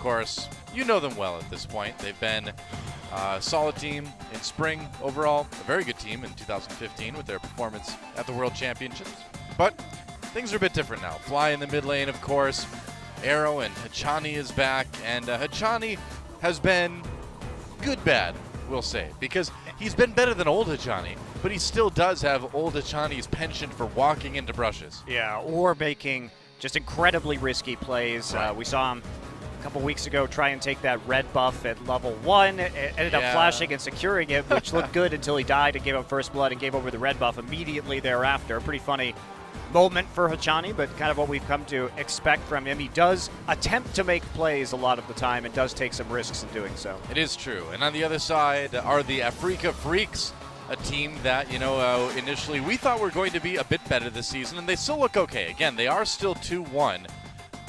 course, you know them well at this point. They've been a solid team in spring overall, a very good team in 2015 with their performance at the World Championships. But things are a bit different now. Fly in the mid lane, of course. Arrow and Hachani is back, and Hachani has been good bad, we'll say, because he's been better than old Hachani, but he still does have old Hachani's penchant for walking into brushes. Yeah, or making just incredibly risky plays. Right. We saw him a couple weeks ago try and take that red buff at level 1. It ended up flashing and securing it, which looked good until he died and gave up first blood and gave over the red buff immediately thereafter. Pretty funny moment for Hachani, but kind of what we've come to expect from him. He does attempt to make plays a lot of the time and does take some risks in doing so. It is true. And on the other side are the Afreeca Freecs, a team that, initially we thought were going to be a bit better this season, and they still look okay. Again, they are still 2-1,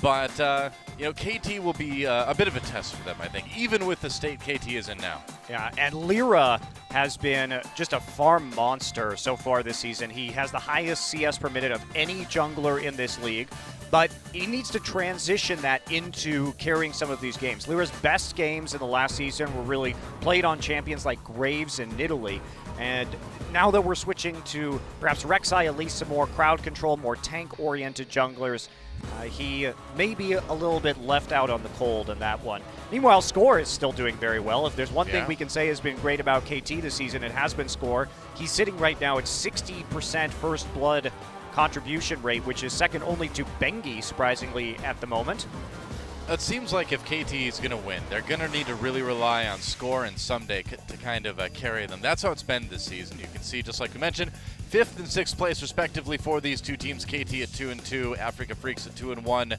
but, KT will be a bit of a test for them, I think, even with the state KT is in now. Yeah, and LirA has been just a farm monster so far this season. He has the highest CS per minute of any jungler in this league, but he needs to transition that into carrying some of these games. LirA's best games in the last season were really played on champions like Graves and Nidalee, and now that we're switching to perhaps Rek'Sai, Elise, some more crowd control, more tank-oriented junglers, he may be a little bit left out on the cold in that one. Meanwhile, Score is still doing very well. If there's one thing we can say has been great about KT this season, it has been Score. He's sitting right now at 60% first blood contribution rate, which is second only to Bengi, surprisingly, at the moment. It seems like if KT is going to win, they're going to need to really rely on Score and Ssumday to kind of carry them. That's how it's been this season. You can see, just like we mentioned, 5th and 6th place respectively for these two teams. KT at 2-2, Afreeca Freecs at 2-1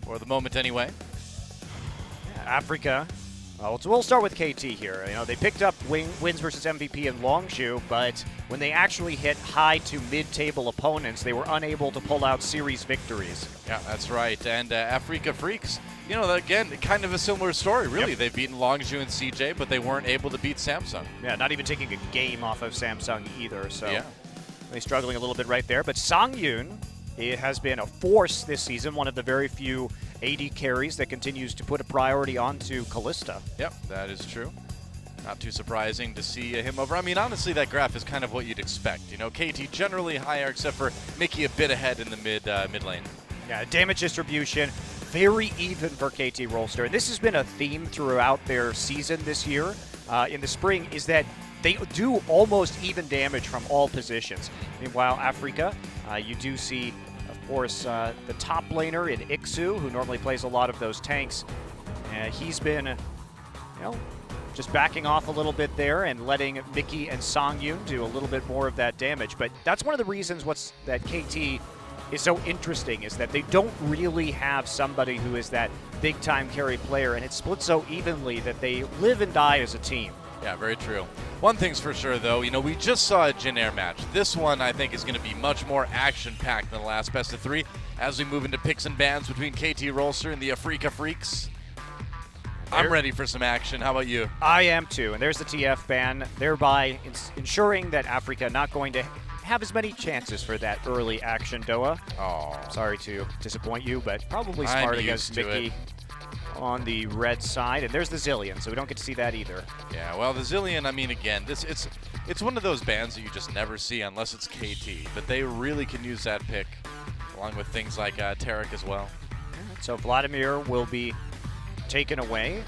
for the moment anyway. Yeah, Afreeca. Well, we'll start with KT here. They picked up wins versus MVP in Longshu, but when they actually hit high to mid-table opponents, they were unable to pull out series victories. Yeah, that's right. And Afreeca Freecs, again, kind of a similar story, really. They've beaten Longshu and CJ, but they weren't able to beat Samsung. Yeah, not even taking a game off of Samsung either, so they're struggling a little bit right there. But Sangyoon, it has been a force this season, one of the very few AD carries that continues to put a priority onto Kalista. Yep, that is true. Not too surprising to see him over. I mean, honestly, that graph is kind of what you'd expect. KT generally higher, except for Mickey a bit ahead in the mid lane. Yeah, damage distribution, very even for KT Rolster. This has been a theme throughout their season this year. In the spring, is that they do almost even damage from all positions. Meanwhile, Afreeca, you do see, of course, the top laner in ikssu, who normally plays a lot of those tanks. He's been, just backing off a little bit there and letting Mickey and Sangyoon do a little bit more of that damage. But that's one of the reasons that KT is so interesting, is that they don't really have somebody who is that big-time carry player, and it's split so evenly that they live and die as a team. Yeah, very true. One thing's for sure, though, we just saw a Jin Air match. This one, I think, is going to be much more action-packed than the last best of 3 as we move into picks and bans between KT Rolster and the Afreeca Freecs. I'm ready for some action. How about you? I am too, and there's the TF ban, thereby ensuring that Afreeca not going to have as many chances for that early action, Doa. Oh, sorry to disappoint you, but probably smart against Mickey on the red side. And there's the Zilean, so we don't get to see that either. Yeah, well, the Zilean, I mean, again, it's one of those bans that you just never see unless it's KT, but they really can use that pick, along with things like Tarek as well. So Vladimir will be taken away.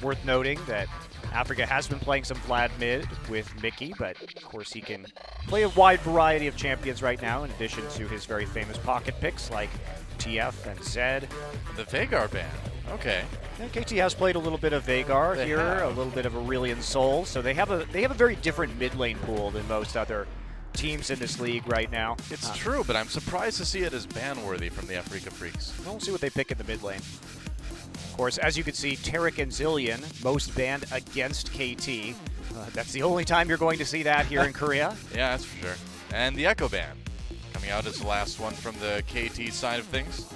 Worth noting that Afreeca has been playing some Vlad mid with Mickey, but of course he can play a wide variety of champions right now, in addition to his very famous pocket picks like TF and Zed. The Veigar ban. Okay. Yeah, KT has played a little bit of Veigar a little bit of Aurelion Sol, so they have a very different mid lane pool than most other teams in this league right now. It's true, but I'm surprised to see it as ban-worthy from the Afreeca Freecs. We'll see what they pick in the mid lane. Of course, as you can see, Tarek and Zilean most banned against KT. That's the only time you're going to see that here in Korea. Yeah, that's for sure. And the Ekko ban coming out as the last one from the KT side of things.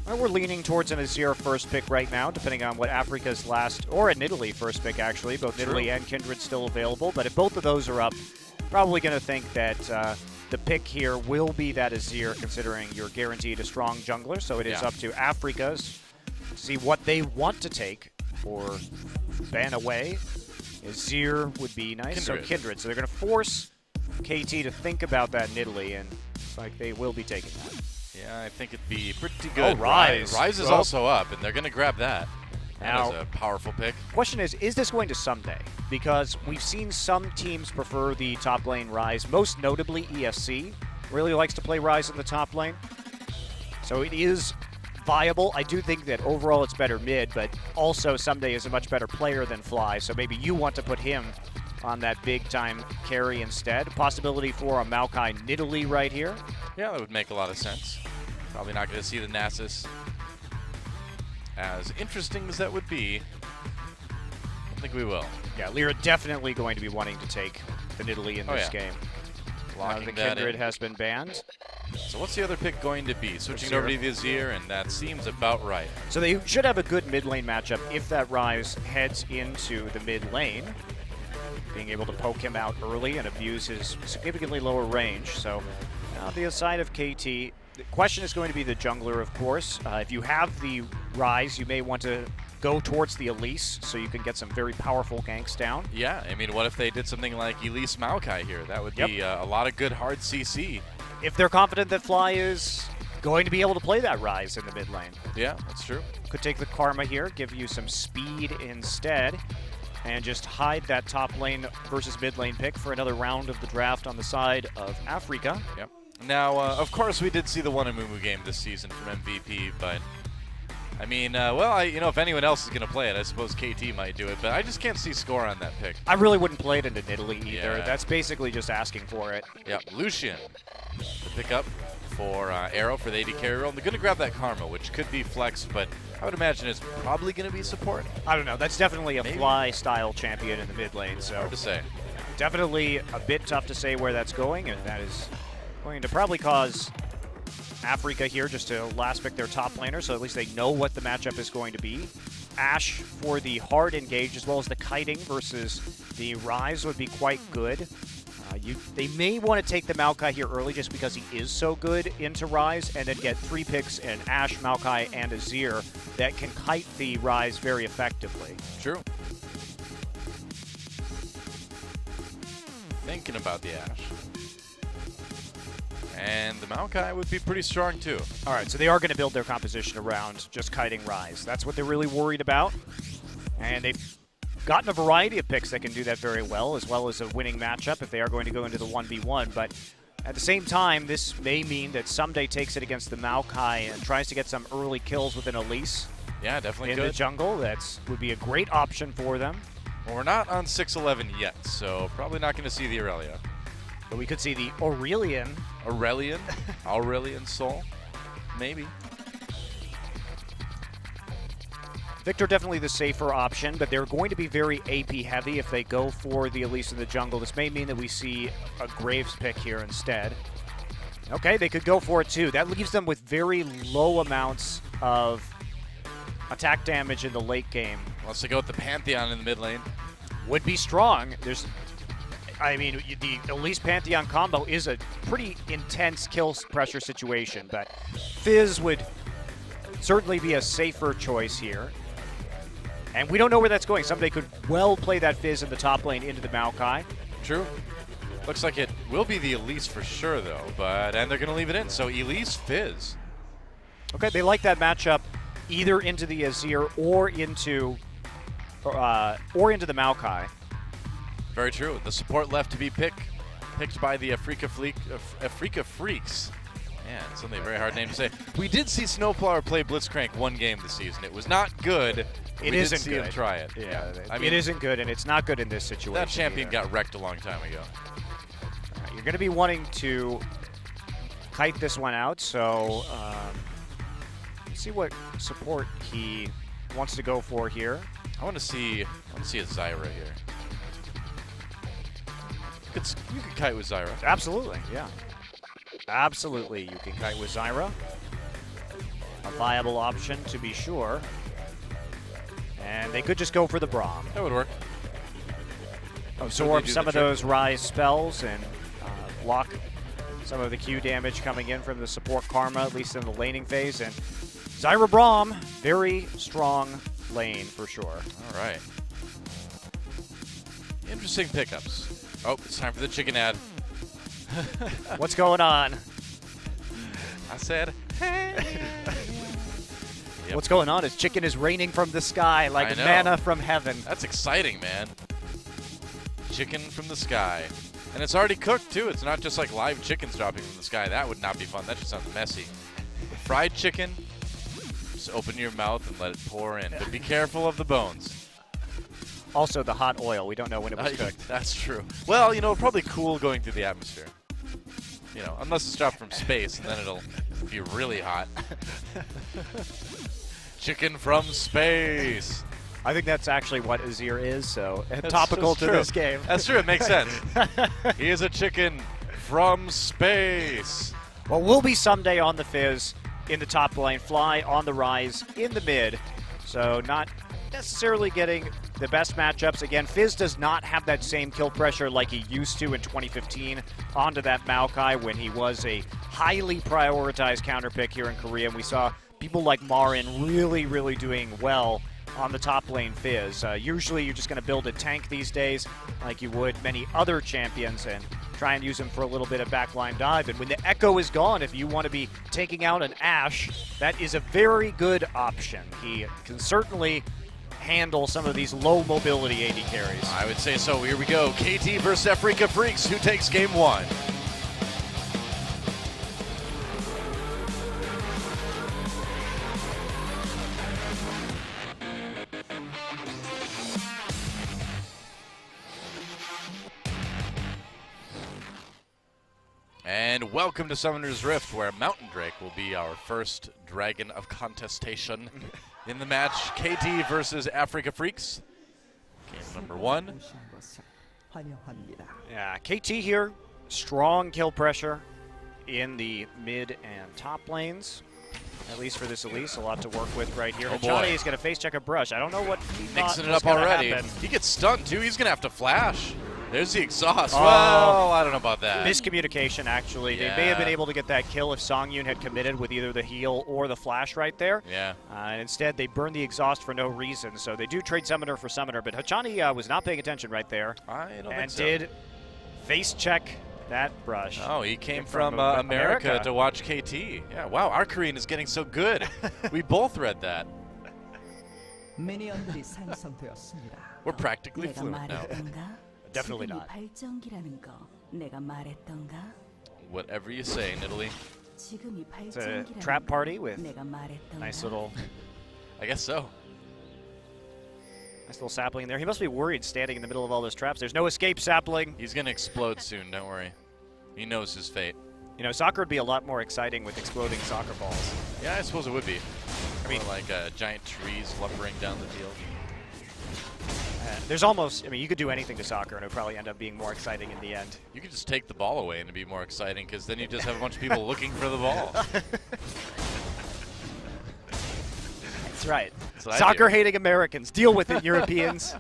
We're leaning towards an Azir first pick right now, depending on what Afreeca's last, or a Nidalee first pick actually. Both Nidalee and Kindred still available, but if both of those are up, probably going to think that the pick here will be that Azir, considering you're guaranteed a strong jungler. So it is up to Afreeca's see what they want to take or ban away. Azir would be nice. Kindred. So Kindred. So they're going to force KT to think about that Nidalee, and it's like they will be taking that. Yeah, I think it'd be pretty good. Oh, Ryze. Ryze is also up, and they're going to grab that. Now, That is a powerful pick. Question is this going to Ssumday? Because we've seen some teams prefer the top lane Ryze, most notably ESC really likes to play Ryze in the top lane. So it is viable. I do think that overall it's better mid, but also Ssumday is a much better player than Fly, so maybe you want to put him on that big-time carry instead. Possibility for a Maokai Nidalee right here. Yeah, that would make a lot of sense. Probably not going to see the Nasus. As interesting as that would be, I don't think we will. Yeah, LirA definitely going to be wanting to take the Nidalee in this game. Locking the that Kindred in. has been banned. So what's the other pick going to be? Switching over to the Azir, and that seems about right. So they should have a good mid lane matchup if that Ryze heads into the mid lane, being able to poke him out early and abuse his significantly lower range. So on the side of KT, the question is going to be the jungler, of course. If you have the Ryze, you may want to go towards the Elise so you can get some very powerful ganks down. Yeah, I mean, what if they did something like Elise Maokai here? That would be a lot of good hard CC. If they're confident that Fly is going to be able to play that Ryze in the mid lane. Yeah, that's true. Could take the Karma here, give you some speed instead, and just hide that top lane versus mid lane pick for another round of the draft on the side of Afreeca. Yep. Now, of course, we did see the Wanamumu game this season from MVP, but I mean, well, if anyone else is going to play it, I suppose KT might do it, but I just can't see score on that pick. I really wouldn't play it into Nidalee either. Yeah. That's basically just asking for it. Yep, Lucian, the pickup for Arrow for the AD carry role. They're going to grab that Karma, which could be flex, but I would imagine it's probably going to be support. I don't know. That's definitely a Maybe. Fly-style champion in the mid lane, so Hard to say. definitely a bit tough to say where that's going, and that is going to probably cause Afreeca here just to last pick their top laner, so at least they know what the matchup is going to be. Ashe for the hard engage as well as the kiting versus the Ryze would be quite good. They may want to take the Maokai here early just because he is so good into Ryze, and then get 3 picks in Ashe, Maokai, and Azir that can kite the Ryze very effectively. True. Thinking about the Ashe. And the Maokai would be pretty strong too. All right, so they are going to build their composition around just kiting Ryze. That's what they're really worried about. And they've gotten a variety of picks that can do that very well as a winning matchup if they are going to go into the 1v1. But at the same time, this may mean that Ssumday takes it against the Maokai and tries to get some early kills with an Elise. Yeah, definitely in good. the jungle. That would be a great option for them. Well, we're not on 6-11 yet, so probably not going to see the Aurelia. But we could see the Aurelian. Aurelian Soul, maybe. Victor definitely the safer option, but they're going to be very AP heavy if they go for the Elise in the jungle. This may mean that we see a Graves pick here instead. Okay, they could go for it too. That leaves them with very low amounts of attack damage in the late game. Wants to go with the Pantheon in the mid lane. Would be strong. The Elise Pantheon combo is a pretty intense kill pressure situation, but Fizz would certainly be a safer choice here. And we don't know where that's going. Somebody could well play that Fizz in the top lane into the Maokai. True. Looks like it will be the Elise for sure, though. And they're going to leave it in. So Elise, Fizz. Okay, they like that matchup either into the Azir or into the Maokai. Very true. The support left to be picked by the Afreeca Freecs. Man, something very hard name to say. We did see SnowFlower play Blitzcrank one game this season. It was not good. It we isn't did see good. him try it. Yeah, I mean, it isn't good, and it's not good in this situation. That champion either. got wrecked a long time ago. You're going to be wanting to kite this one out, so let's see what support he wants to go for here. I want to see a Zyra here. You could kite with Zyra. Absolutely, yeah. Absolutely, you can kite with Zyra. A viable option, to be sure. And they could just go for the Braum. That would work. Absorb some of those Ryze spells and block some of the Q damage coming in from the support Karma, at least in the laning phase. And Zyra Braum, very strong lane for sure. All right. Interesting pickups. Oh, it's time for the chicken ad. What's going on? I said, hey. Yep. What's going on is chicken is raining from the sky like manna from heaven. That's exciting, man. Chicken from the sky. And it's already cooked, too. It's not just like live chickens dropping from the sky. That would not be fun. That just sounds messy. Fried chicken, just open your mouth and let it pour in. But be careful of the bones. Also, the hot oil. We don't know when it was cooked. That's true. Well, you know, probably cool going through the atmosphere. You know, unless it's dropped from space, and then it'll be really hot. Chicken from space. I think that's actually what Azir is, so topical to this game. That's true. It makes sense. He is a chicken from space. Well, we'll be Ssumday on the Fizz in the top lane, Fly on the Ryze in the mid. So not necessarily getting the best matchups. Again, Fizz does not have that same kill pressure like he used to in 2015 onto that Maokai when he was a highly prioritized counter pick here in Korea. And we saw people like Marin really doing well on the top lane Fizz. Usually you're just going to build a tank these days like you would many other champions and try and use him for a little bit of backline dive. And when the Ekko is gone, if you want to be taking out an Ashe, that is a very good option. He can certainly handle some of these low mobility AD carries. I would say so. Here we go. KT versus Afreeca Freecs. Who takes game one? And welcome to Summoner's Rift, where Mountain Drake will be our first dragon of contestation in the match. KT versus Afreeca Freecs. Game number one. Yeah, KT here, strong kill pressure in the mid and top lanes. At least for this Elise, a lot to work with right here. Oh Hachani is going to face check a brush. I don't know what he mixing it was up already. happen. He gets stunned too. He's gonna have to flash. There's the exhaust. Oh. Well, I don't know about that. Miscommunication, actually. Yeah. They may have been able to get that kill if Sangyoon had committed with either the heal or the flash right there. Yeah. And instead, they burned the exhaust for no reason. So they do trade Summoner for Summoner. But Hachani was not paying attention right there. I don't think and so. did face check that brush. Oh, he came from America to watch KT. Yeah, wow, our Korean is getting so good. We both read that. We're practically fluent now. Definitely not. Whatever you say, Nidalee. It's a trap party with nice little... I guess so. Nice little sapling in there. He must be worried standing in the middle of all those traps. There's no escape sapling. He's going to explode soon, don't worry. He knows his fate. You know, soccer would be a lot more exciting with exploding soccer balls. Yeah, I suppose it would be. I mean, or like giant trees lumbering down the field. There's almost, I mean, you could do anything to soccer and it would probably end up being more exciting in the end. You could just take the ball away and it'd be more exciting because then you just have a bunch of people looking for the ball. That's right. That's Soccer-hating Americans. Deal with it, Europeans.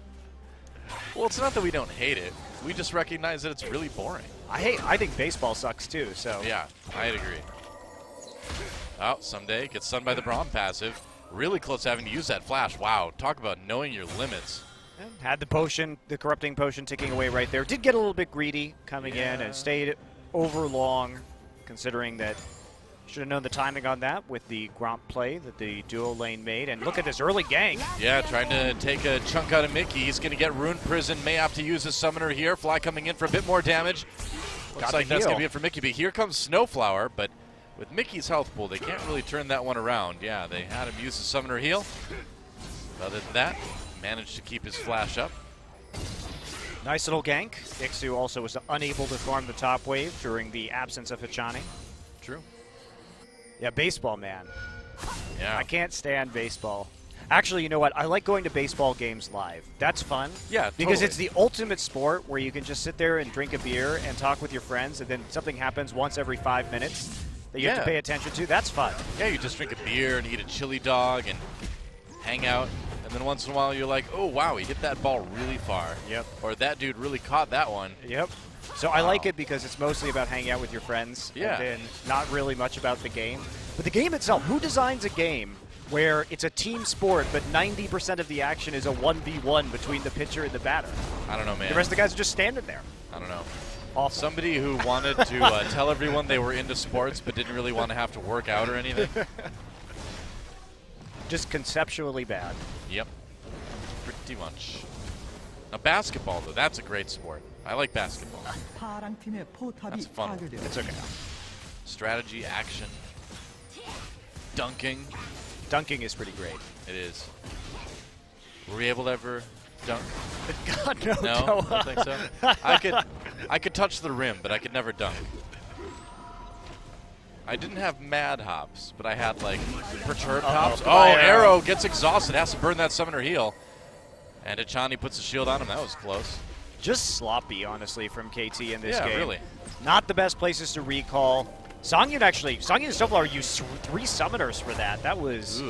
Well, it's not that we don't hate it. We just recognize that it's really boring. I think baseball sucks too, so. Yeah, I'd agree. Oh, Ssumday gets stunned by the Braum passive. Really close to having to use that flash. Wow, talk about knowing your limits. Had the potion, the corrupting potion ticking away right there. Did get a little bit greedy coming in and stayed over long, considering that should have known the timing on that with the Gromp play that the duo lane made. And look at this early gank. Yeah, trying to take a chunk out of Mickey. He's going to get Rune Prison. May have to use his Summoner here. Fly coming in for a bit more damage. Looks like that's going to be it for Mickey. But here comes SnowFlower. But with Mickey's health pool, they can't really turn that one around. Yeah, they had him use his Summoner heal. Other than that, managed to keep his flash up. Nice little gank. Ikssu also was unable to farm the top wave during the absence of Hachani. True. Yeah, baseball, man. Yeah. I can't stand baseball. Actually, you know what? I like going to baseball games live. That's fun. Yeah, totally. Because it's the ultimate sport where you can just sit there and drink a beer and talk with your friends, and then something happens once every 5 minutes that you have to pay attention to. That's fun. Yeah, you just drink a beer and eat a chili dog and hang out. And then once in a while you're like, oh, wow, he hit that ball really far. Yep. Or that dude really caught that one. Yep. So I like it because it's mostly about hanging out with your friends. Yeah. And then not really much about the game. But the game itself, who designs a game where it's a team sport, but 90% of the action is a 1v1 between the pitcher and the batter. I don't know, man. The rest of the guys are just standing there. I don't know. Awesome. Somebody who wanted to tell everyone they were into sports but didn't really want to have to work out or anything. Just conceptually bad. Yep. Pretty much. Now basketball, though, that's a great sport. I like basketball. That's fun. It's okay. Strategy, action, dunking. Dunking is pretty great. It is. Were we able to ever dunk? God, no. No, I don't think so. I could touch the rim, but I could never dunk. I didn't have mad hops, but I had like perturbed hops. Oh, Arrow gets exhausted, has to burn that summoner heal. And Hachani puts a shield on him. That was close. Just sloppy, honestly, from KT in this game. Yeah, really. Not the best places to recall. Sangyoon and SnowFlower used 3 summoners for that. That was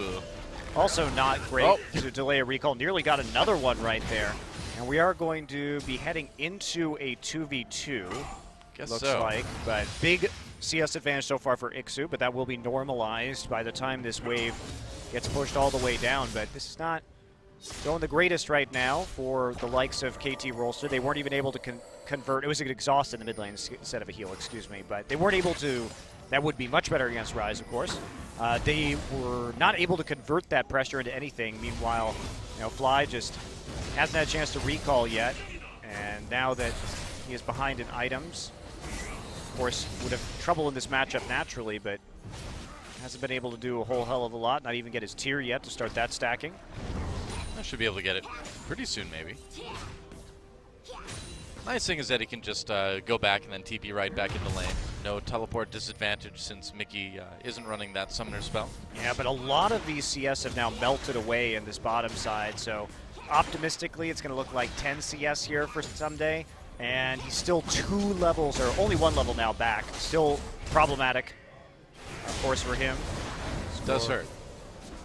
also not great to delay a recall. Nearly got another one right there. And we are going to be heading into a 2v2. Guess looks so. like. But big CS advantage so far for ikssu, but that will be normalized by the time this wave gets pushed all the way down. But this is not going the greatest right now for the likes of KT Rolster. They weren't even able to convert. It was an exhaust in the mid lane instead of a heal, excuse me. But they weren't able to. That would be much better against Ryze, of course. They were not able to convert that pressure into anything. Meanwhile, Fly just hasn't had a chance to recall yet. And now that he is behind in items, of course, would have trouble in this matchup naturally, but hasn't been able to do a whole hell of a lot. Not even get his tier yet to start that stacking. I should be able to get it pretty soon, maybe. Nice thing is that he can just go back and then TP right back into lane. No teleport disadvantage since Mickey isn't running that summoner spell. Yeah, but a lot of these CS have now melted away in this bottom side, so optimistically it's going to look like 10 CS here for Ssumday, and he's still 2 levels, or only 1 level now back. Still problematic, of course, for him. Does hurt.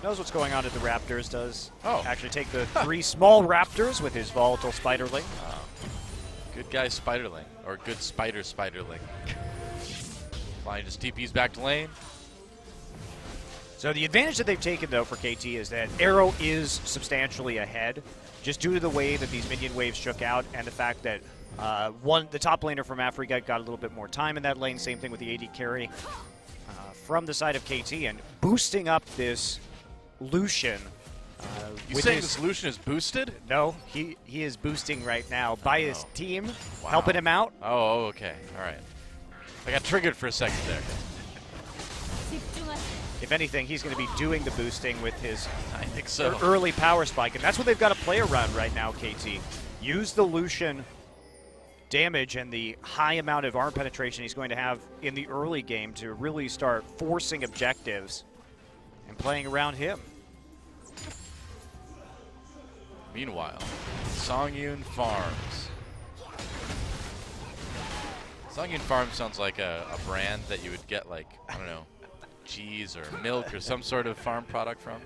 Knows what's going on at the Raptors, does actually take the 3 small Raptors with his volatile Spiderling. Good guy Spiderling, or good Spiderling. Flying just TP's back to lane. So the advantage that they've taken, though, for KT is that Arrow is substantially ahead, just due to the way that these minion waves shook out and the fact that the top laner from Afreeca got a little bit more time in that lane. Same thing with the AD carry from the side of KT, and boosting up this Lucian. You saying this Lucian is boosted? No, he is boosting right now by his team, helping him out. Oh, okay. All right. I got triggered for a second there. If anything, he's going to be doing the boosting with his I think so. early power spike, and that's what they've got to play around right now, KT. Use the Lucian damage and the high amount of arm penetration he's going to have in the early game to really start forcing objectives and playing around him. Meanwhile, Sangyoon Farms. Sangyoon Farms sounds like a brand that you would get, like, I don't know, cheese or milk or some sort of farm product from.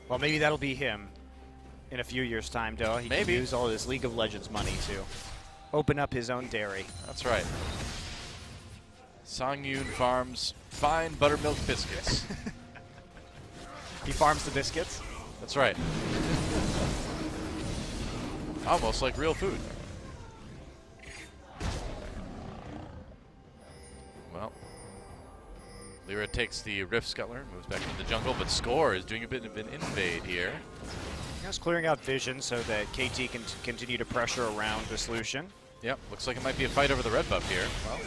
Well, maybe that'll be him in a few years' time, though. He can use all his League of Legends money to open up his own dairy. That's right. Sangyoon Farms fine buttermilk biscuits. He farms the biscuits? That's right. Almost like real food. Well, LirA takes the Rift Scuttler, moves back into the jungle, but Score is doing a bit of an invade here. He's clearing out vision so that KT can continue to pressure around this Lucian. Yep, looks like it might be a fight over the red buff here. Well,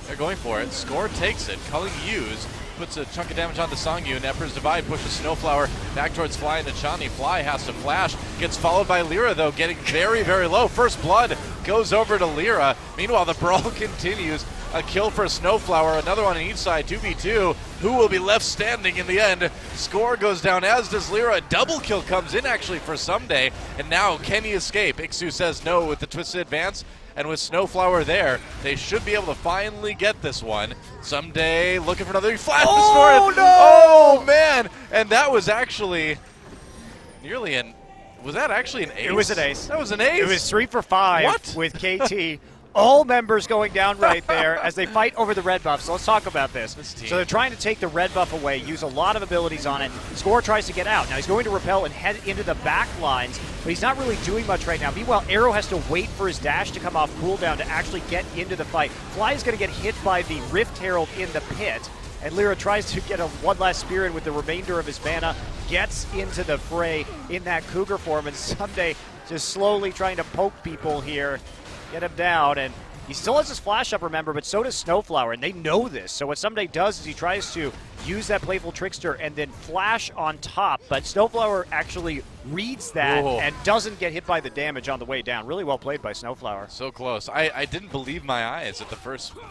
they're going for it. Score takes it. Culling Hughes puts a chunk of damage on the Sangyoon. Emperor's Divide pushes SnowFlower back towards Fly and Hachani. Fly has to flash. Gets followed by LirA, though, getting very, very low. First blood goes over to LirA. Meanwhile, the brawl continues. A kill for SnowFlower. Another one on each side. 2v2. Who will be left standing in the end? Score goes down, as does LirA. A double kill comes in, actually, for Ssumday. And now, can he escape? ikssu says no with the twisted advance. And with SnowFlower there, they should be able to finally get this one. Ssumday looking for another. He flashed the sword. No! Oh, man! And that was actually nearly an. Was that actually an ace? It was an ace. That was an ace? It was 3 for 5 What? with KT All members going down right there as they fight over the red buff. So let's talk about this. So they're trying to take the red buff away, use a lot of abilities on it. Score tries to get out. Now he's going to repel and head into the back lines, but he's not really doing much right now. Meanwhile, Arrow has to wait for his dash to come off cooldown to actually get into the fight. Fly is going to get hit by the Rift Herald in the pit, and LirA tries to get a one last spear in with the remainder of his mana, gets into the fray in that Cougar form, and Ssumday just slowly trying to poke people here. Get him down, and he still has his flash up, remember, but so does SnowFlower, and they know this. So what Ssumday does is he tries to use that Playful Trickster and then flash on top, but SnowFlower actually reads that and doesn't get hit by the damage on the way down. Really well played by SnowFlower. So close. I didn't believe my eyes at the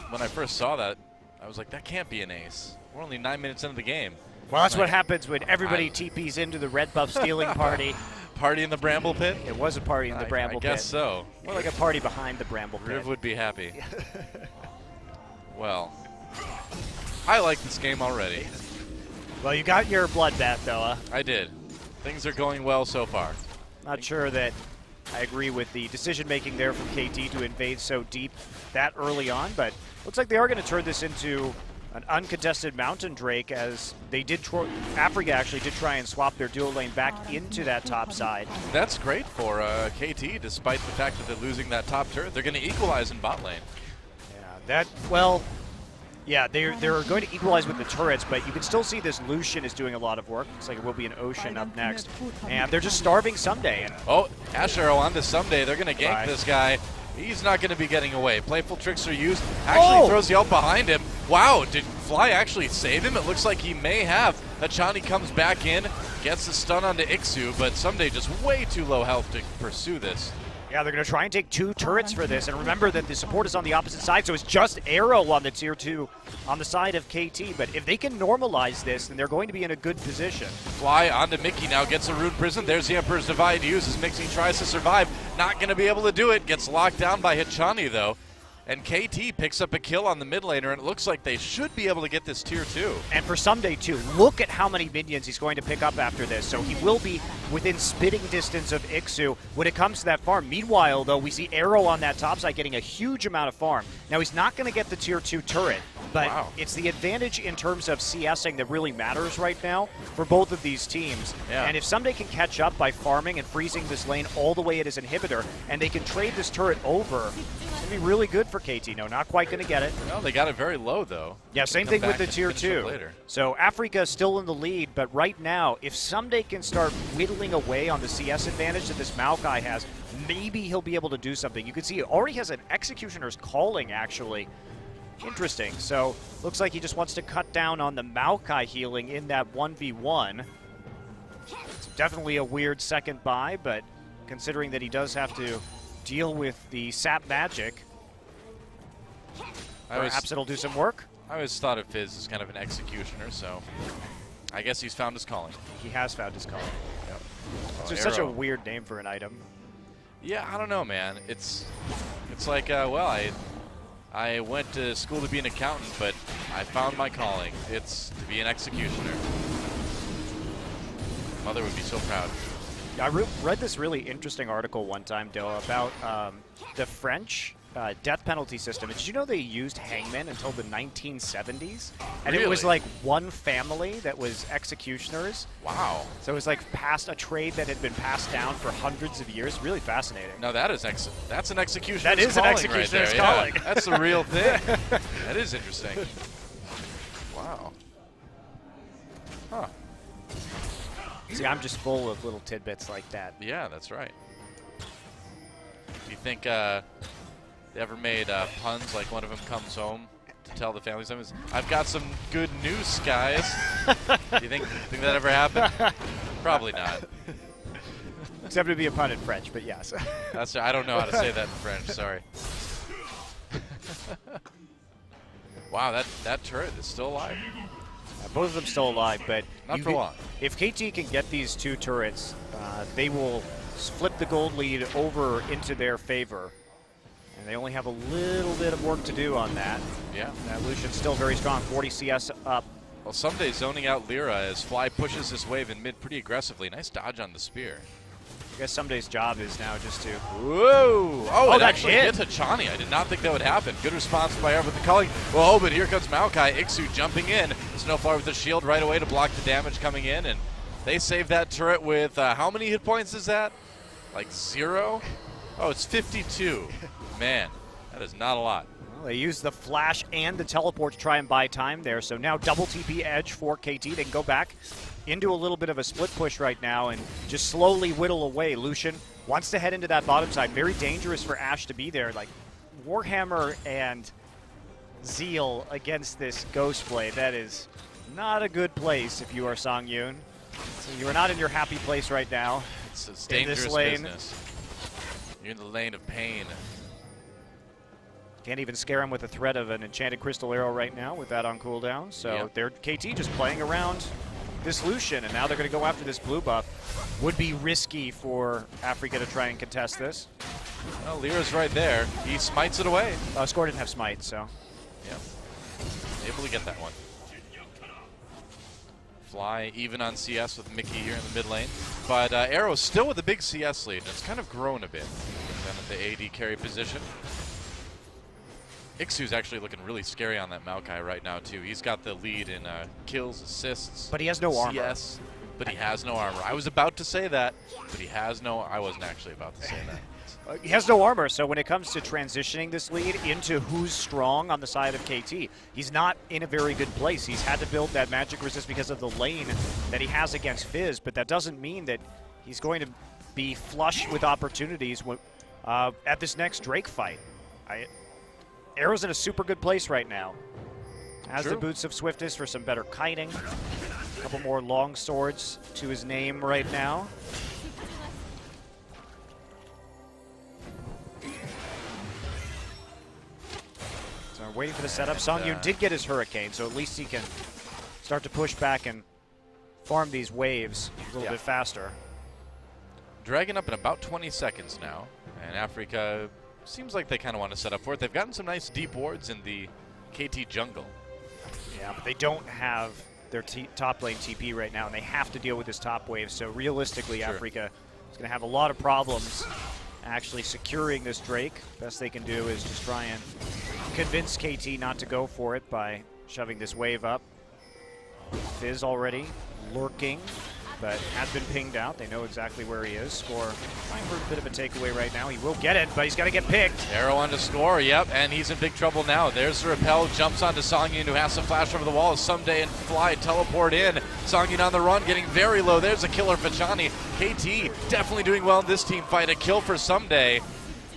when I first saw that. I was like, that can't be an ace. We're only 9 minutes into the game. Well, that's what happens when everybody TPs into the red buff stealing party. Party in the Bramble Pit? It was a party in the Bramble Pit. I guess so. More like a party behind the Bramble Pit. Riv would be happy. Well, I like this game already. Well, you got your bloodbath, though. I did. Things are going well so far. Not sure that I agree with the decision-making there from KT to invade so deep that early on, but looks like they are going to turn this into an uncontested Mountain Drake, as they did. Afreeca actually did try and swap their dual lane back into that top side. That's great for KT, despite the fact that they're losing that top turret. They're going to equalize in bot lane. Yeah, they're going to equalize with the turrets, but you can still see this Lucian is doing a lot of work. Looks like it will be an Ocean up next. And they're just starving Ssumday. And oh, Ashe Arrow onto Ssumday. They're going to gank this guy. He's not going to be getting away. Playful Trickster used. Actually throws the ult behind him. Wow, did Fly actually save him? It looks like he may have. Hachani comes back in, gets the stun onto ikssu, but Ssumday just way too low health to pursue this. Yeah, they're going to try and take 2 turrets for this, and remember that the support is on the opposite side, so it's just Arrow on the tier 2 on the side of KT, but if they can normalize this, then they're going to be in a good position. Fly onto Mickey now, gets a Rune Prison. There's the Emperor's Divide used as Mixie tries to survive. Not going to be able to do it. Gets locked down by Hachani, though. And KT picks up a kill on the mid laner, and it looks like they should be able to get this tier 2. And for Ssumday, too, look at how many minions he's going to pick up after this. So he will be within spitting distance of ikssu when it comes to that farm. Meanwhile, though, we see Arrow on that top side getting a huge amount of farm. Now, he's not going to get the tier 2 turret, but it's the advantage in terms of CSing that really matters right now for both of these teams. Yeah. And if Ssumday can catch up by farming and freezing this lane all the way at his inhibitor, and they can trade this turret over, it's going to be really good for KT. No, not quite going to get it. No, they got it very low, though. Yeah, same thing with the tier 2. So Afreeca is still in the lead, but right now, if Ssumday can start whittling away on the CS advantage that this Maokai has, maybe he'll be able to do something. You can see he already has an Executioner's Calling, actually. Interesting. So looks like he just wants to cut down on the Maokai healing in that 1v1. It's definitely a weird second buy, but considering that he does have to deal with the sap magic, perhaps it'll do some work. I always thought of Fizz as kind of an executioner, so I guess he's found his calling. He has found his calling. Yep. It's just such a weird name for an item. Yeah, I don't know, man. It's like, well, I went to school to be an accountant, but I found my calling. It's to be an executioner. Mother would be so proud. I read this really interesting article one time, Doe, about the French death penalty system. Did you know they used hangmen until the 1970s? And it was like one family that was executioners. Wow. So it was like a trade that had been passed down for hundreds of years. Really fascinating. No, that's an executioner's calling. That is an executioner's calling. Yeah, that's the real thing. That is interesting. Wow. Huh. See, I'm just full of little tidbits like that. Yeah, that's right. Do you think they ever made puns like one of them comes home to tell the family members, I've got some good news, guys? Do you think that ever happened? Probably not. Except to be a pun in French, but yes. I don't know how to say that in French, sorry. Wow, that turret is still alive. Both of them still alive, but not for long. If KT can get these 2 turrets, they will flip the gold lead over into their favor. And they only have a little bit of work to do on that. Yeah. Lucian's still very strong, 40 CS up. Well, Ssumday zoning out LirA as Fly pushes this wave in mid pretty aggressively. Nice dodge on the spear. I guess Ssumday's job is now just to... Whoa! Oh, it that actually hit. hit Hachani. I did not think that would happen. Good response by Air with the calling. Whoa, but here comes Maokai. Ikssu jumping in. SnowFlower with the shield right away to block the damage coming in, and they save that turret with, how many hit points is that? Like 0? Oh, it's 52. Man, that is not a lot. Well, they use the flash and the teleport to try and buy time there, so now double TP edge for KT. They can go back into a little bit of a split push right now and just slowly whittle away. Lucian wants to head into that bottom side. Very dangerous for Ashe to be there. Like, Warhammer and Zeal against this Ghost play, that is not a good place if you are Sangyoon. So you are not in your happy place right now. It's dangerous business. You're in the lane of pain. Can't even scare him with the threat of an enchanted crystal arrow right now with that on cooldown. So they're KT just playing around this Lucian, and now they're going to go after this blue buff. Would be risky for Afreeca to try and contest this. Well, LirA's right there. He smites it away. Score didn't have smite, so. Yeah. Able to get that one. Fly even on CS with Mickey here in the mid lane. But Arrow's still with a big CS lead, and it's kind of grown a bit. Then at the AD carry position. Iksu's actually looking really scary on that Maokai right now, too. He's got the lead in kills, assists. But he has no armor. CS, but he has no armor. I was about to say that, but he has no... I wasn't actually about to say that. He has no armor, so when it comes to transitioning this lead into who's strong on the side of KT, he's not in a very good place. He's had to build that magic resist because of the lane that he has against Fizz, but that doesn't mean that he's going to be flush with opportunities at this next Drake fight. Arrow's in a super good place right now. Has the boots of swiftness for some better kiting. A couple more long swords to his name right now. So we're waiting for the setup. Sangyoon did get his Hurricane, so at least he can start to push back and farm these waves a little bit faster. Dragging up in about 20 seconds now, and Afreeca seems like they kind of want to set up for it. They've gotten some nice deep wards in the KT jungle. Yeah, but they don't have their top lane TP right now, and they have to deal with this top wave. So realistically, Afreeca is going to have a lot of problems actually securing this Drake. Best they can do is just try and convince KT not to go for it by shoving this wave up. Fizz already lurking, but has been pinged out. They know exactly where he is. Score trying for a bit of a takeaway right now. He will get it, but he's got to get picked. Arrow on to Score, yep, and he's in big trouble now. There's the repel, jumps onto Sangyoon, who has to flash over the wall. Ssumday and Fly teleport in. Sangyoon on the run, getting very low. There's a killer for Hachani. KT definitely doing well in this team fight. A kill for Ssumday.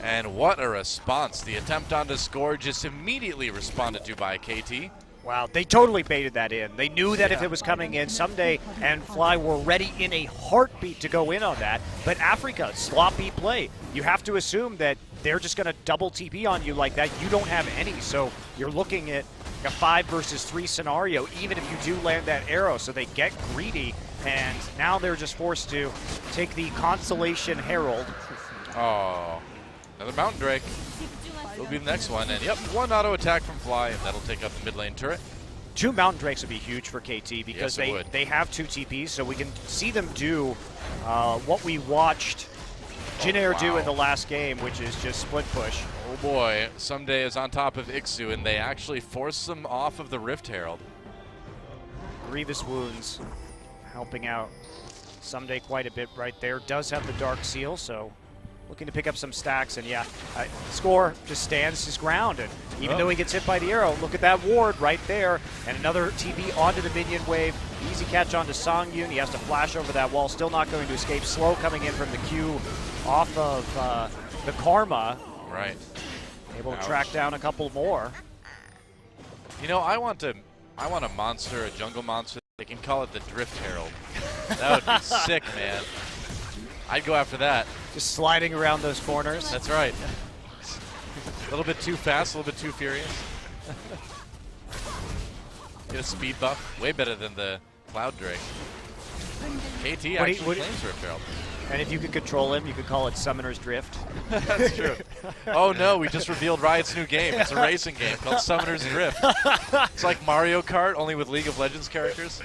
And what a response. The attempt on to Score just immediately responded to by KT. Wow, they totally baited that in. They knew that if it was coming in, Ssumday and Fly were ready in a heartbeat to go in on that. But Afreeca, sloppy play. You have to assume that they're just going to double TP on you like that. You don't have any, so you're looking at a 5 versus 3 scenario, even if you do land that arrow. So they get greedy, and now they're just forced to take the Constellation Herald. Oh, another Mountain Drake. Will be the next one, and yep, one auto attack from Fly, and that'll take out the mid lane turret. 2 Mountain Drakes would be huge for KT because they have 2 TPs, so we can see them do what we watched Jinair do in the last game, which is just split push. Oh boy, Ssumday is on top of Ikssu, and they actually force them off of the Rift Herald. Grievous wounds helping out Ssumday quite a bit right there. Does have the Dark Seal, so looking to pick up some stacks, and Score just stands his ground, and even though he gets hit by the arrow, look at that ward right there, and another TP onto the minion wave. Easy catch onto Sangyoon. He has to flash over that wall, still not going to escape. Slow coming in from the Q off of the Karma. Right. Able to track down a couple more. You know, I want a monster, a jungle monster. They can call it the Drift Herald. That would be sick, man. I'd go after that. Just sliding around those corners. That's right. A little bit too fast, a little bit too furious. Get a speed buff. Way better than the Cloud Drake. KT actually claims Rift Herald. And if you could control him, you could call it Summoner's Drift. That's true. Oh no, we just revealed Riot's new game. It's a racing game called Summoner's Drift. It's like Mario Kart, only with League of Legends characters.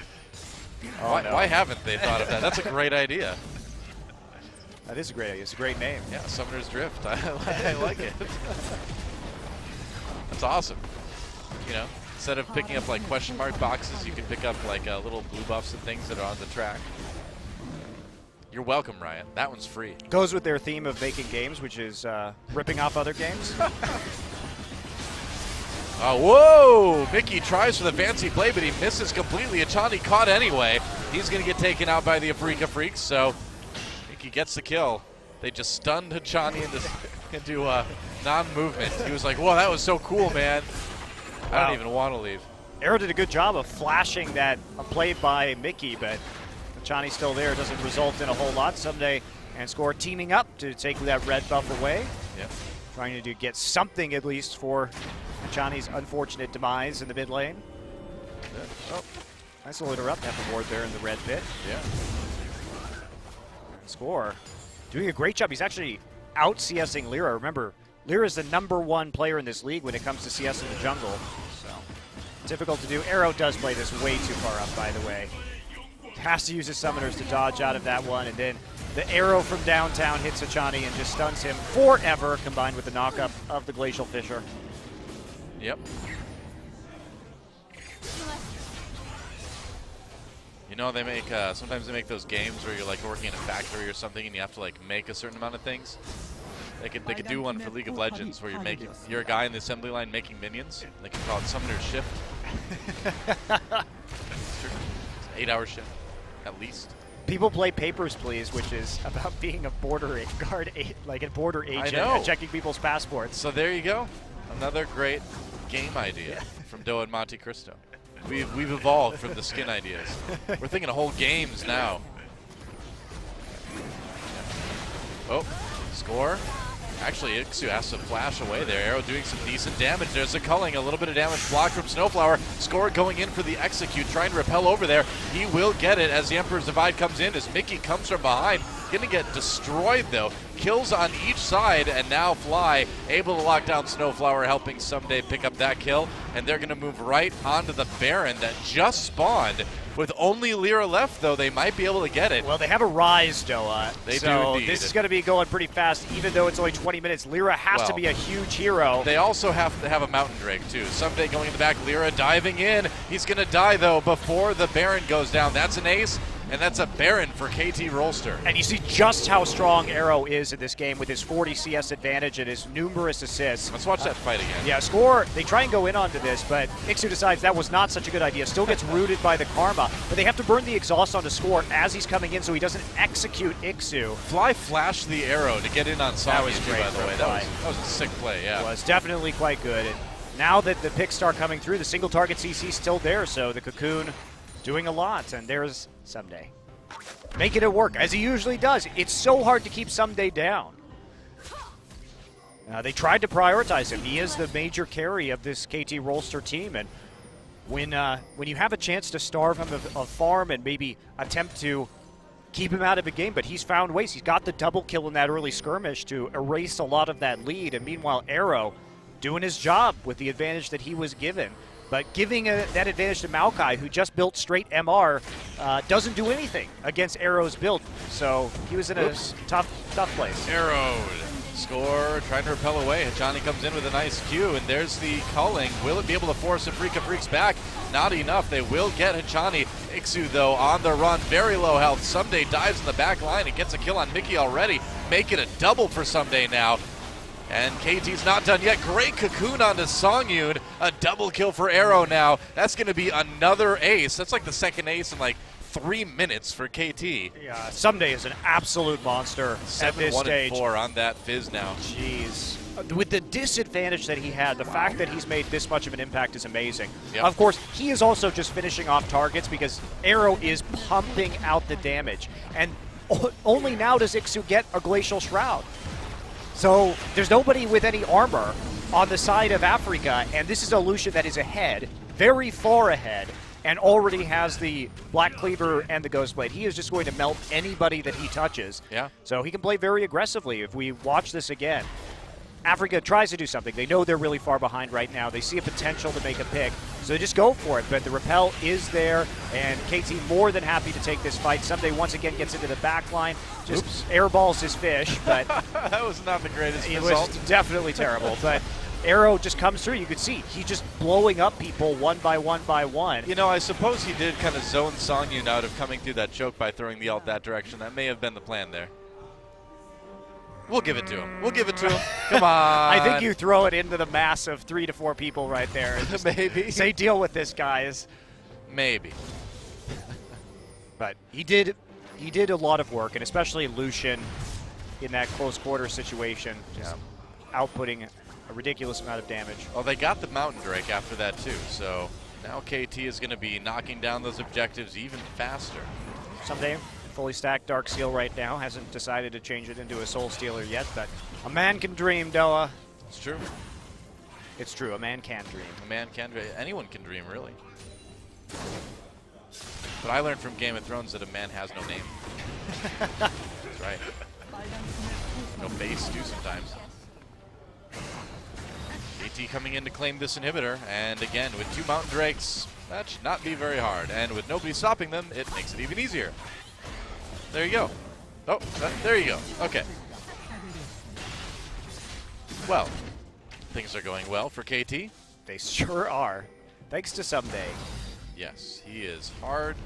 Why haven't they thought of that? That's a great idea. That is a great idea. It's a great name. Yeah, Summoner's Drift. I like it. That's awesome. You know, instead of picking up like question mark boxes, you can pick up like little blue buffs and things that are on the track. You're welcome, Ryan. That one's free. Goes with their theme of making games, which is ripping off other games. Oh, whoa! Mickey tries for the fancy play, but he misses completely. Hachani caught anyway. He's going to get taken out by the Afreeca Freecs, so Mickey gets the kill. They just stunned Hachani into non-movement. He was like, whoa, that was so cool, man. I don't even want to leave. Arrow did a good job of flashing that play by Mickey, but Hachani's still there. Doesn't result in a whole lot. Ssumday and Score teaming up to take that red buff away. Yep. Trying to get something at least for Hachani's unfortunate demise in the mid lane. Yeah. Oh, nice little interrupt. Have the ward there in the red pit. Yeah. Score doing a great job. He's actually out CSing LirA. Remember, LirA is the #1 player in this league when it comes to CS in the jungle. So difficult to do. Arrow does play this way too far up, by the way. Has to use his summoners to dodge out of that one, and then the arrow from downtown hits Hachani and just stuns him forever, combined with the knockup of the Glacial Fissure. Yep. You know, they make sometimes they make those games where you're like working in a factory or something, and you have to like make a certain amount of things. They could do one for League of Legends where you're a guy in the assembly line making minions. They can call it Summoner's Shift. It's an 8-hour shift, at least. People play Papers, Please, which is about being a border guard, like a border agent and checking people's passports. So there you go. Another great game idea from Doa and Monte Cristo. We've evolved from the skin ideas. We're thinking of whole games now. Oh, Score. Actually, ikssu has to flash away there. Arrow doing some decent damage. There's a culling, a little bit of damage blocked from SnowFlower. Score going in for the execute, trying to repel over there. He will get it as the Emperor's Divide comes in, as Mickey comes from behind. Gonna get destroyed though. Kills on each side, and now Fly able to lock down SnowFlower, helping Ssumday pick up that kill. And they're gonna move right onto the Baron that just spawned. With only LirA left, though, they might be able to get it. Well, they have a Ryze, Doa. They do indeed. This is going to be going pretty fast, even though it's only 20 minutes. LirA has to be a huge hero. They also have to have a Mountain Drake, too. Ssumday going in the back, LirA diving in. He's going to die, though, before the Baron goes down. That's an ace, and that's a Baron for KT Rolster. And you see just how strong Arrow is in this game with his 40 CS advantage and his numerous assists. Let's watch that fight again. Yeah, Score, they try and go in onto this, but ikssu decides that was not such a good idea. Still gets rooted by the Karma, but they have to burn the exhaust onto Score as he's coming in so he doesn't execute ikssu. Fly flashed the arrow to get in on Sangyoon, That was great, by the way. That was a sick play, yeah. It was definitely quite good. And now that the picks start coming through, the single target CC still there, so the Cocoon doing a lot, and there's Ssumday. Making it work, as he usually does. It's so hard to keep Ssumday down. They tried to prioritize him. He is the major carry of this KT Rolster team, and when you have a chance to starve him of farm and maybe attempt to keep him out of the game, but he's found ways. He's got the double kill in that early skirmish to erase a lot of that lead, and meanwhile Arrow doing his job with the advantage that he was given. But giving that advantage to Maokai, who just built straight MR, doesn't do anything against Arrow's build. So he was in a tough place. Arrowed. Score, trying to repel away. Hachani comes in with a nice Q, and there's the culling. Will it be able to force Afreeca Freecs back? Not enough. They will get Hachani. ikssu, though, on the run. Very low health. Ssumday dives in the back line and gets a kill on Mickey already. Make it a double for Ssumday now. And KT's not done yet. Great cocoon onto Sangyoon. A double kill for Arrow now. That's going to be another ace. That's like the second ace in like 3 minutes for KT. Yeah, Ssumday is an absolute monster at this stage. 7-1-4 on that Fizz now. Jeez. With the disadvantage that he had, the fact that he's made this much of an impact is amazing. Yep. Of course, he is also just finishing off targets because Arrow is pumping out the damage. And only now does ikssu get a Glacial Shroud. So there's nobody with any armor on the side of Afreeca, and this is a Lucian that is ahead, very far ahead, and already has the Black Cleaver and the Ghostblade. He is just going to melt anybody that he touches. Yeah. So he can play very aggressively if we watch this again. Afreeca tries to do something. They know they're really far behind right now. They see a potential to make a pick. So they just go for it, but the repel is there, and KT more than happy to take this fight. Ssumday once again gets into the back line, just airballs his fish, but that was not the greatest it result. was definitely terrible, but Arrow just comes through. You could see he's just blowing up people one by one by one. You know, I suppose he did kind of zone Sangyoon out of coming through that choke by throwing the ult that direction. That may have been the plan there. We'll give it to him. We'll give it to him. Come on. I think you throw it into the mass of 3 to 4 people right there. And just Maybe. say deal with this, guys. Maybe. But he did a lot of work, and especially Lucian in that close quarter situation, just outputting a ridiculous amount of damage. Well, they got the Mountain Drake after that too, so now KT is going to be knocking down those objectives even faster. Ssumday, fully stacked Dark Seal right now, hasn't decided to change it into a Soul Stealer yet, but a man can dream, Doa. It's true. It's true, a man can dream. A man can dream. Anyone can dream, really. But I learned from Game of Thrones that a man has no name. That's right. No base, too, sometimes. KT coming in to claim this inhibitor, and again, with 2 Mountain Drakes, that should not be very hard. And with nobody stopping them, it makes it even easier. There you go. Oh, there you go. Okay. Well, things are going well for KT. They sure are. Thanks to Ssumday. Yes, he is hard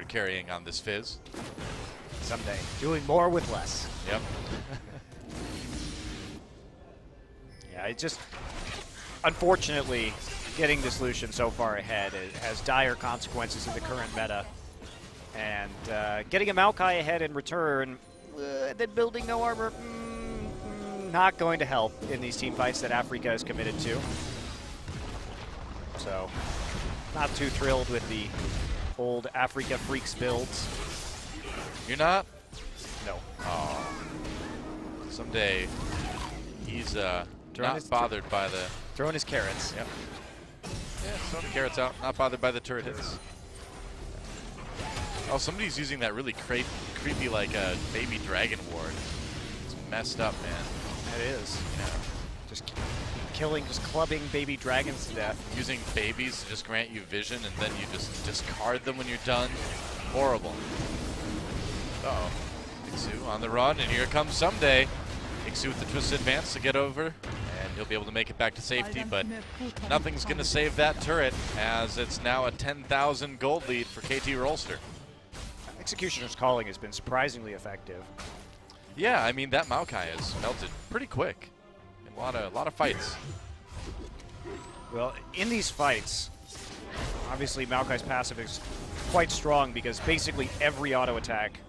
carrying on this Fizz. Ssumday, doing more with less. Yep. Yeah, it just, unfortunately, getting this Lucian so far ahead has dire consequences in the current meta. And getting a Maokai ahead in return, then building no armor, not going to help in these team fights that Afreeca is committed to. So, not too thrilled with the old Afreeca Freecs builds. You're not? No. Oh. Someday, he's not bothered by the... Throwing his carrots. Yep. Yeah, throwing the carrots out, not bothered by the turret hits. Oh, somebody's using that really creepy, like, baby dragon ward. It's messed up, man. That is. Yeah. Just killing, just clubbing baby dragons to death. Using babies to just grant you vision, and then you just discard them when you're done. Horrible. Uh-oh. Ikssu on the run, and here comes Ssumday. Ikssu with the twisted advance to get over, and he'll be able to make it back to safety, but nothing's going to save that turret, as it's now a 10,000 gold lead for KT Rolster. Executioner's Calling has been surprisingly effective. Yeah, I mean, that Maokai has melted pretty quick in a lot of fights. Well, in these fights, obviously Maokai's passive is quite strong because basically every auto attack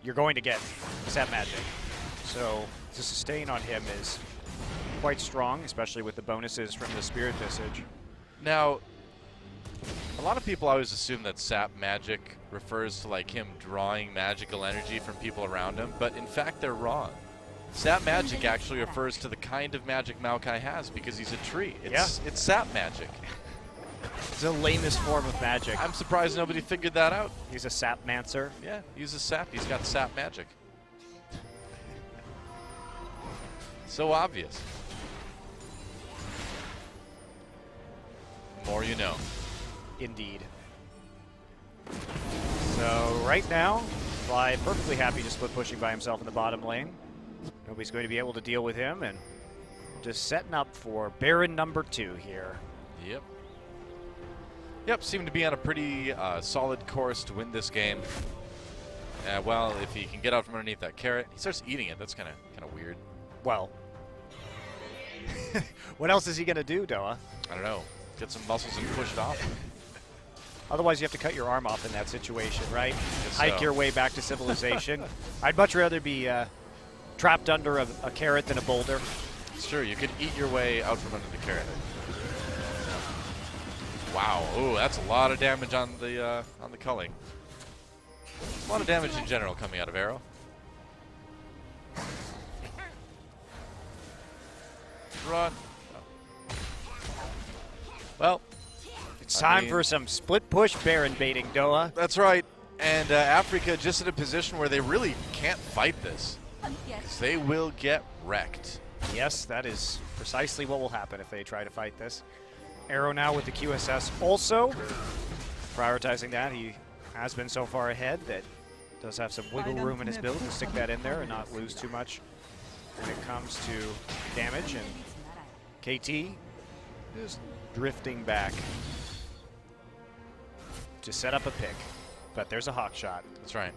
you're going to get Sap Magic. So the sustain on him is quite strong, especially with the bonuses from the Spirit Visage. Now, a lot of people always assume that Sap Magic refers to like him drawing magical energy from people around him, but in fact they're wrong. Sap Magic actually refers to the kind of magic Maokai has because he's a tree. It's Sap Magic. It's the lamest form of magic. I'm surprised nobody figured that out. He's a Sapmancer. Yeah, he uses sap. He's got Sap Magic. So obvious. The more you know. Indeed. So right now, Fly perfectly happy to split pushing by himself in the bottom lane. Nobody's going to be able to deal with him, and just setting up for Baron number 2 here. Yep. Yep, seem to be on a pretty solid course to win this game. Well, if he can get out from underneath that carrot, he starts eating it. That's kind of weird. Well, what else is he going to do, Doa? I don't know. Get some muscles and push it off. Otherwise, you have to cut your arm off in that situation, right? Hike so. your way back to civilization. I'd much rather be trapped under a carrot than a boulder. Sure, you could eat your way out from under the carrot. Wow, ooh, that's a lot of damage on the culling. A lot of damage in general coming out of Arrow. Run. Well, it's time for some split push Baron baiting, Doa. That's right. And Afreeca just in a position where they really can't fight this. Because they will get wrecked. Yes, that is precisely what will happen if they try to fight this. Arrow now with the QSS also. Prioritizing that, he has been so far ahead that does have some wiggle room in his build to stick that in there and not lose too much when it comes to damage. And KT is drifting back to set up a pick, but there's a hawk shot. That's right.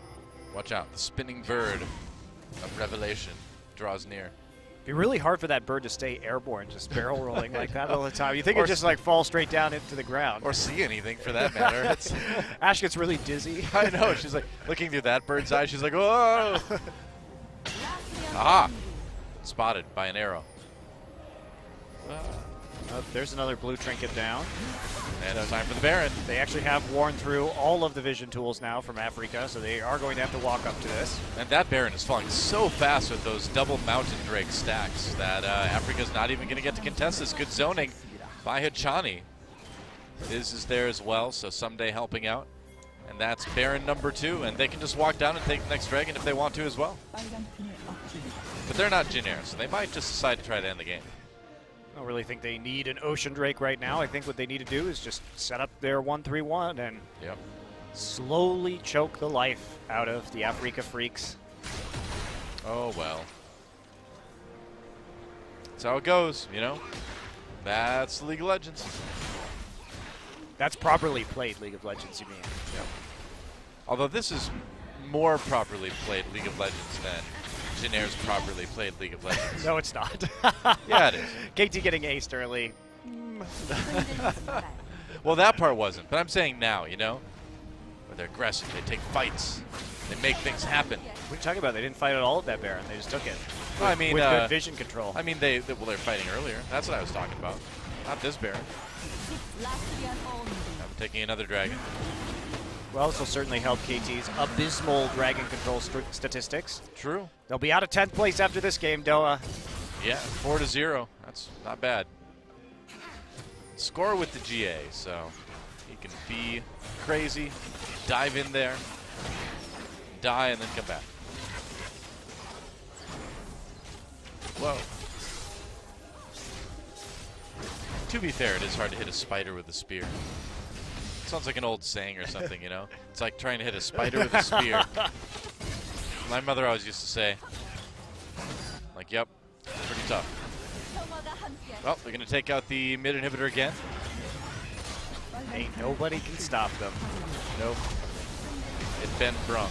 Watch out. The spinning bird of Revelation draws near. It'd be really hard for that bird to stay airborne, just barrel rolling like that all the time. You think it'd just like fall straight down into the ground. Or see anything for that matter. It's Ashe gets really dizzy. I know. She's like looking through that bird's eye. She's like, whoa. Aha. Spotted by an arrow. Oh, there's another blue trinket down. And it's time for the Baron. They actually have worn through all of the vision tools now from Afreeca, so they are going to have to walk up to this. And that Baron is falling so fast with those double Mountain Drake stacks that Afreeca's not even going to get to contest this. Good zoning by Hachani. Fizz is there as well, so Ssumday helping out. And that's Baron number 2, and they can just walk down and take the next dragon if they want to as well. But they're not Jin Air, so they might just decide to try to end the game. I don't really think they need an Ocean Drake right now. I think what they need to do is just set up their 1-3-1 and slowly choke the life out of the Afreeca Freecs. Oh, well. That's how it goes, you know? That's League of Legends. That's properly played League of Legends, you mean? Yep. Although this is more properly played League of Legends than Jin Air's properly played League of Legends. No, it's not. Yeah, it is. KT getting aced early. Well, that part wasn't, but I'm saying now, you know? Where they're aggressive, they take fights, they make things happen. What are you talking about? They didn't fight at all at that Baron. They just took it. Well, I mean, with good vision control. I mean, they're fighting earlier. That's what I was talking about. Not this Baron. I'm taking another dragon. Well, this will certainly help KT's abysmal dragon control statistics. True. They'll be out of 10th place after this game, Doa. Yeah, 4-0. That's not bad. Score with the GA, so he can be crazy, dive in there, die, and then come back. Whoa. To be fair, it is hard to hit a spider with a spear. Sounds like an old saying or something, you know? It's like trying to hit a spider with a spear. My mother always used to say, like, yep, pretty tough. Well, they're going to take out the mid inhibitor again. Ain't nobody can stop them. Nope. It's been Braum.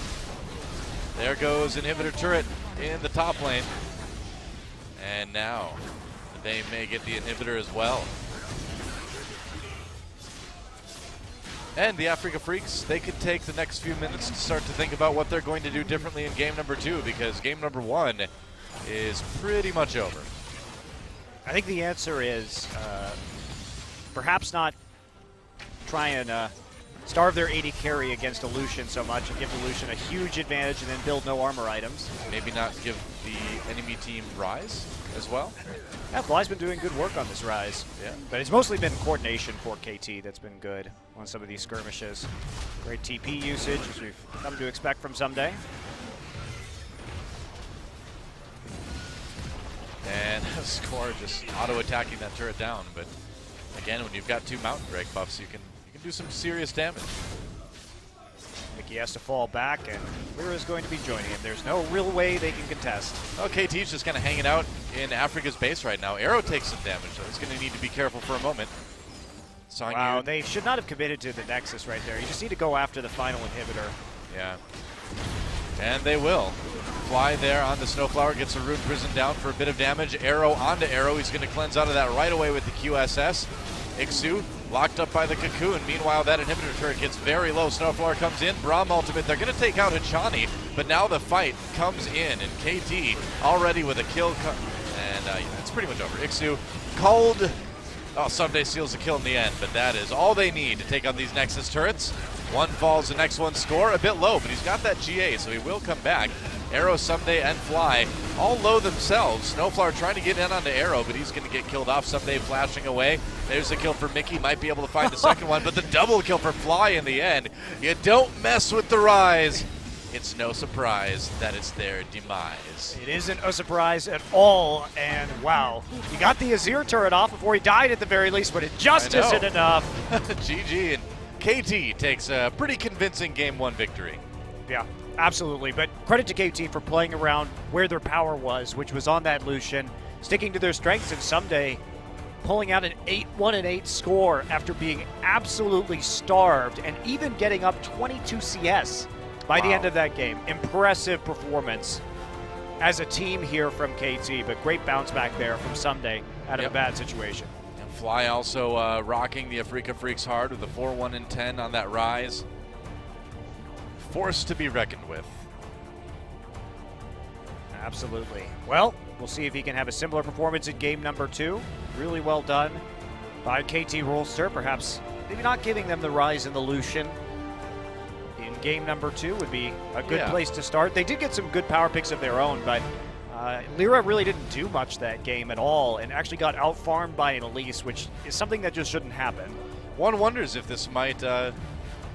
There goes inhibitor turret in the top lane. And now they may get the inhibitor as well. And the Afreeca Freecs, they could take the next few minutes to start to think about what they're going to do differently in game number 2, because game number 1 is pretty much over. I think the answer is perhaps not try and starve their AD carry against a Lucian so much and give the Lucian a huge advantage and then build no armor items. Maybe not give the enemy team Ryze as well. Yeah, Fly's been doing good work on this Ryze. Yeah. But it's mostly been coordination for KT that's been good on some of these skirmishes. Great TP usage, as we've come to expect from Ssumday. And Score just auto-attacking that turret down. But again, when you've got 2 Mountain Drake buffs, you can do some serious damage. Mickey has to fall back, and LirA is going to be joining him. There's no real way they can contest. Oh, KT's just kind of hanging out in Afreeca's base right now. Arrow takes some damage, so he's going to need to be careful for a moment. Sangyoon. Wow, they should not have committed to the Nexus right there. You just need to go after the final inhibitor. Yeah. And they will. Fly there on the SnowFlower, gets a Rune Prison down for a bit of damage. Arrow onto Arrow. He's going to cleanse out of that right away with the QSS. Ikssu locked up by the Cocoon. Meanwhile, that inhibitor turret gets very low. SnowFlower comes in. Braum ultimate. They're going to take out Hachani, but now the fight comes in, and KT already with a kill. And it's pretty much over. Ikssu called. Oh, Ssumday seals the kill in the end, but that is all they need to take out these Nexus turrets. One falls, the next one Score a bit low, but he's got that GA, so he will come back. Arrow, Ssumday, and Fly all low themselves. SnowFlower trying to get in onto Arrow, but he's going to get killed off. Ssumday flashing away. There's a kill for Mickey. Might be able to find the second one, but the double kill for Fly in the end. You don't mess with the Ryze. it's no surprise that it's their demise. It isn't a surprise at all, and wow. You got the Azir turret off before he died at the very least, but it just isn't enough. GG, and KT takes a pretty convincing Game 1 victory. Yeah, absolutely. But credit to KT for playing around where their power was, which was on that Lucian, sticking to their strengths, and Ssumday pulling out an 8-1-8 score after being absolutely starved and even getting up 22 CS by the end of that game. Impressive performance as a team here from KT, but great bounce back there from Ssumday out of a bad situation. And Fly also rocking the Afreeca Freecs hard with a 4-1-10 on that Ryze. Force to be reckoned with. Absolutely. Well, we'll see if he can have a similar performance in game number 2. Really well done by KT Rolster. Perhaps maybe not giving them the Ryze and the Lucian in game number 2 would be a good place to start. They did get some good power picks of their own, but LirA really didn't do much that game at all and actually got out-farmed by an Elise, which is something that just shouldn't happen. One wonders if this might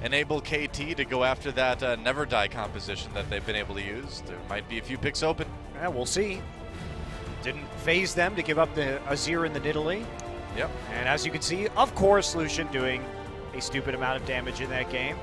enable KT to go after that Never Die composition that they've been able to use. There might be a few picks open. Yeah, we'll see. Didn't phase them to give up the Azir and the Nidalee. Yep. And as you can see, of course, Lucian doing a stupid amount of damage in that game.